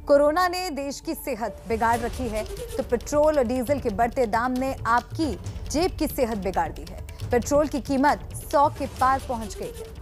Corona ने देश की सेहत बिगाड़ रखी है, तो पेट्रोल और डीजल के बढ़ते दाम ने आपकी जेब की सेहत बिगाड़ दी है। पेट्रोल की कीमत 100 के पार पहुंच गई है।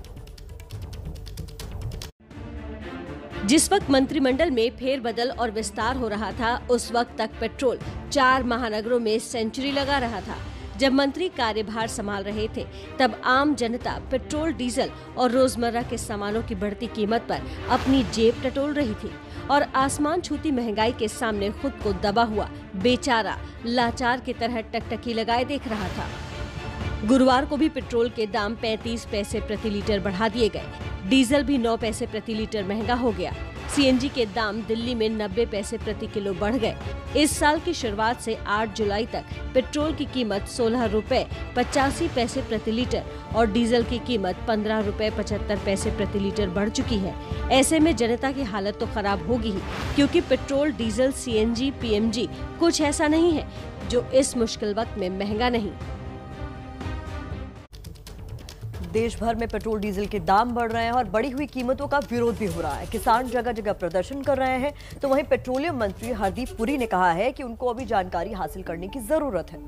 जिस वक्त मंत्रिमंडल में फेरबदल और विस्तार हो रहा था, उस वक्त तक पेट्रोल 4 महानगरों में सेंचुरी लगा रहा था। जब मंत्री कार्यभार संभाल रहे थे, तब आम जनता पेट्रोल, डीजल और रोजमर्रा के सामानों की बढ़ती कीमत पर अपनी जेब टटोल रही थी और आसमान छूती महंगाई के सामने खुद को दबा हुआ बेचारा लाचार की तरह टकटकी लगाए देख रहा था। गुरुवार को भी पेट्रोल के दाम 35 पैसे प्रति लीटर बढ़ा दिए गए। डीजल भी 9 पैसे प्रति लीटर महंगा हो गया। सीएनजी के दाम दिल्ली में 90 पैसे प्रति किलो बढ़ गए। इस साल की शुरुआत से 8 जुलाई तक पेट्रोल की कीमत 16 रुपए 85 पैसे प्रति लीटर और डीजल की कीमत 15 रुपए 75 पैसे प्रति लीटर बढ़ चुकी है। ऐसे में जनता की हालत तो खराब होगी ही, क्योंकि पेट्रोल, डीजल, सीएनजी, पीएमजी कुछ ऐसा नहीं है जो इस मुश्किल वक्त में महंगा नहीं। देश भर में पेट्रोल डीजल के दाम बढ़ रहे हैं और बढ़ी हुई कीमतों का विरोध भी हो रहा है। किसान जगह जगह प्रदर्शन कर रहे हैं, तो वहीं पेट्रोलियम मंत्री हरदीप पुरी ने कहा है कि उनको अभी जानकारी हासिल करने की जरूरत है।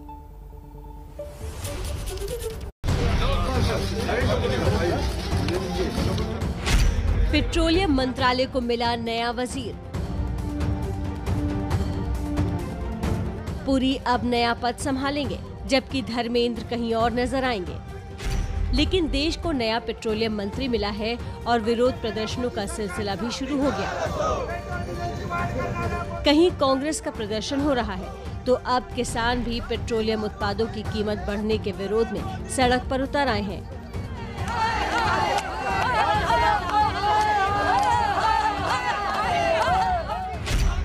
पेट्रोलियम मंत्रालय को मिला नया वजीर। पुरी अब नया पद संभालेंगे, जबकि धर्मेंद्र कहीं और नजर आएंगे। लेकिन देश को नया पेट्रोलियम मंत्री मिला है और विरोध प्रदर्शनों का सिलसिला भी शुरू हो गया। कहीं कांग्रेस का प्रदर्शन हो रहा है, तो अब किसान भी पेट्रोलियम उत्पादों की कीमत बढ़ने के विरोध में सड़क पर उतर आए हैं।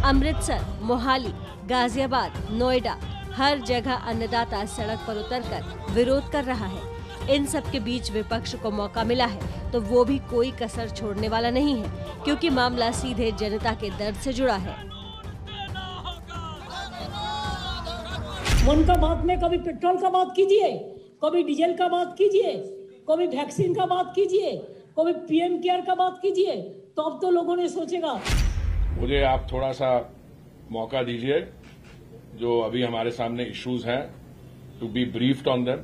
अमृतसर, मोहाली, गाजियाबाद, नोएडा, हर जगह अन्नदाता सड़क पर उतरकर विरोध कर रहा है। इन सब के बीच विपक्ष को मौका मिला है, तो वो भी कोई कसर छोड़ने वाला नहीं है, क्योंकि मामला सीधे जनता के दर्द से जुड़ा है। मन का बात में कभी पेट्रोल का बात कीजिए, कभी डीजल का बात कीजिए, कभी वैक्सीन का बात कीजिए, कभी पीएम केयर का बात कीजिए, तो अब तो लोगों ने सोचेगा। मुझे आप थोड़ा सा मौका दीजिए, जो अभी हमारे सामने इश्यूज हैं, to be briefed on them.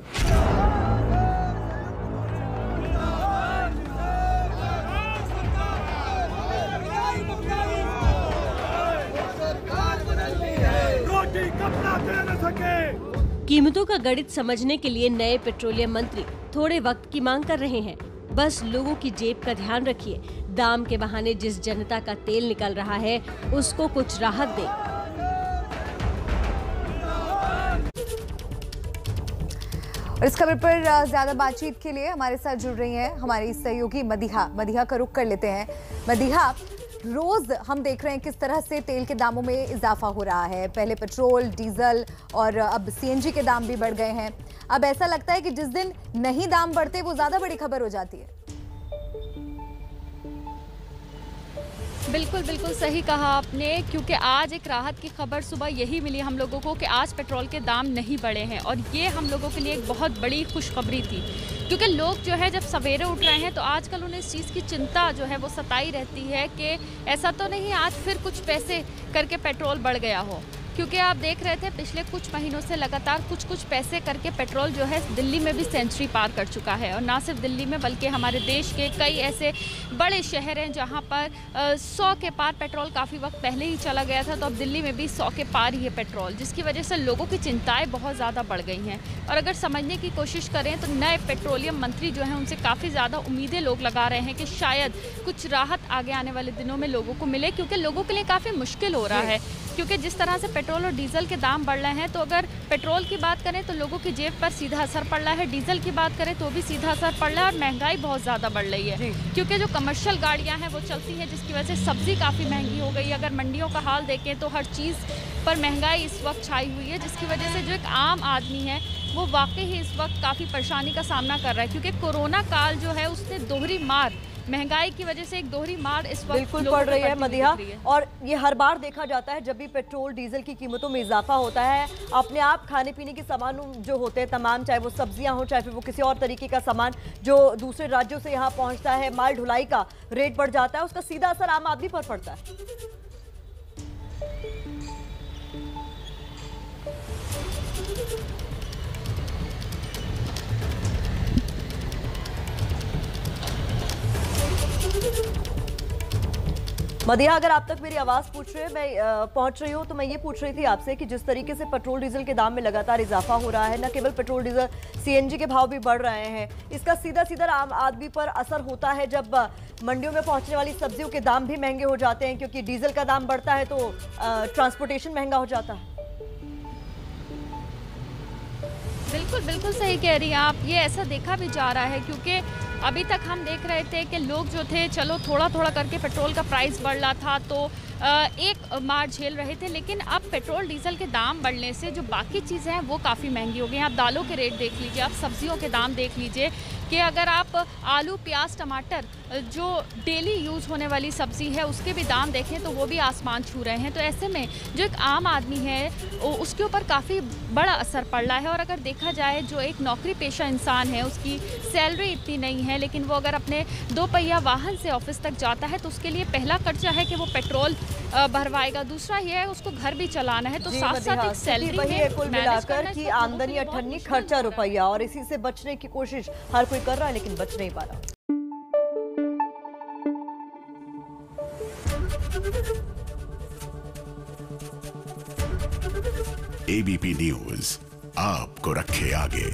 कीमतों का गणित समझने के लिए नए पेट्रोलियम मंत्री थोड़े वक्त की मांग कर रहे हैं। बस लोगों की जेब का ध्यान रखिए। दाम के बहाने जिस जनता का तेल निकल रहा है, उसको कुछ राहत दे। और इस खबर पर ज्यादा बातचीत के लिए हमारे साथ जुड़ रही हैं हमारी सहयोगी मदीहा का रुख कर लेते हैं। मदीहा, रोज हम देख रहे हैं किस तरह से तेल के दामों में इजाफा हो रहा है। पहले पेट्रोल, डीजल और अब सीएनजी के दाम भी बढ़ गए हैं। अब ऐसा लगता है कि जिस दिन नहीं दाम बढ़ते, वो ज्यादा बड़ी खबर हो जाती है। बिल्कुल सही कहा आपने, क्योंकि आज एक राहत की खबर सुबह यही मिली हम लोगों को कि आज पेट्रोल के दाम नहीं बढ़े हैं, और ये हम लोगों के लिए एक बहुत बड़ी खुशखबरी थी। क्योंकि लोग जो है जब सवेरे उठ रहे हैं, तो आजकल उन्हें इस चीज़ की चिंता जो है वो सताई रहती है कि ऐसा तो नहीं आज फिर कुछ पैसे करके पेट्रोल बढ़ गया हो। क्योंकि आप देख रहे थे पिछले कुछ महीनों से लगातार कुछ पैसे करके पेट्रोल जो है दिल्ली में भी सेंचुरी पार कर चुका है। और ना सिर्फ दिल्ली में, बल्कि हमारे देश के कई ऐसे बड़े शहर हैं जहां पर 100 के पार पेट्रोल काफ़ी वक्त पहले ही चला गया था। तो अब दिल्ली में भी 100 के पार ही है पेट्रोल, जिसकी वजह से लोगों की चिंताएं बहुत ज़्यादा बढ़ गई हैं। और अगर समझने की कोशिश करें तो नए पेट्रोलियम मंत्री जो हैं उनसे काफ़ी ज़्यादा उम्मीदें लोग लगा रहे हैं कि शायद कुछ राहत आगे आने वाले दिनों में लोगों को मिले, क्योंकि लोगों के लिए काफ़ी मुश्किल हो रहा है। क्योंकि जिस तरह से पेट्रोल और डीजल के दाम बढ़ रहे हैं, तो अगर पेट्रोल की बात करें तो लोगों की जेब पर सीधा असर पड़ रहा है, डीजल की बात करें तो भी सीधा असर पड़ रहा है, और महंगाई बहुत ज़्यादा बढ़ रही है। क्योंकि जो कमर्शियल गाड़ियां हैं वो चलती हैं, जिसकी वजह से सब्जी काफ़ी महंगी हो गई है। अगर मंडियों का हाल देखें तो हर चीज़ पर महंगाई इस वक्त छाई हुई है, जिसकी वजह से जो एक आम आदमी है वो वाकई ही इस वक्त काफ़ी परेशानी का सामना कर रहा है। क्योंकि कोरोना काल जो है उसने दोहरी मार, महंगाई की वजह से एक दोहरी मार इस वक्त बिल्कुल पड़ रही है मदीहा। और ये हर बार देखा जाता है जब भी पेट्रोल डीजल की कीमतों में इजाफा होता है, अपने आप खाने पीने के सामान जो होते हैं तमाम, चाहे वो सब्जियां हो, चाहे फिर वो किसी और तरीके का सामान जो दूसरे राज्यों से यहाँ पहुँचता है, माल ढुलाई का रेट बढ़ जाता है, उसका सीधा असर आम आदमी पर पड़ता है। मदिहा, अगर आप तक मेरी आवाज पूछ रहे हैं, मैं पहुंच रही हूँ, तो मैं ये पूछ रही थी आपसे कि जिस तरीके से पेट्रोल डीजल के दाम में लगातार इजाफा हो रहा है, न केवल पेट्रोल डीजल, सीएनजी के भाव भी बढ़ रहे हैं, इसका सीधा सीधा आम आदमी पर असर होता है जब मंडियों में पहुंचने वाली सब्जियों के दाम भी महंगे हो जाते हैं, क्योंकि डीजल का दाम बढ़ता है तो ट्रांसपोर्टेशन महंगा हो जाता है। बिल्कुल बिल्कुल सही कह रही हैं आप। ये ऐसा देखा भी जा रहा है, क्योंकि अभी तक हम देख रहे थे कि लोग जो थे, चलो थोड़ा थोड़ा करके पेट्रोल का प्राइस बढ़ रहा था तो एक मार झेल रहे थे, लेकिन अब पेट्रोल डीजल के दाम बढ़ने से जो बाकी चीज़ें हैं वो काफ़ी महंगी हो गई हैं। आप दालों के रेट देख लीजिए, आप सब्जियों के दाम देख लीजिए कि अगर आप आलू, प्याज, टमाटर जो डेली यूज़ होने वाली सब्ज़ी है उसके भी दाम देखें तो वो भी आसमान छू रहे हैं। तो ऐसे में जो एक आम आदमी है उसके ऊपर काफ़ी बड़ा असर पड़ रहा है। और अगर देखा जाए, जो एक नौकरी पेशा इंसान है उसकी सैलरी इतनी नहीं है, लेकिन वो अगर अपने 2 पहिया वाहन से ऑफिस तक जाता है तो उसके लिए पहला खर्चा है कि वो पेट्रोल भरवाएगा, दूसरा ये है उसको घर भी चलाना है। तो साथ साथ एक सैलरी में कुल मिलाकर की आमदनी 98, खर्चा रुपया, और इसी से बचने की कोशिश हर कोई कर रहा है लेकिन बच नहीं पा रहा। एबीपी न्यूज आपको रखे आगे।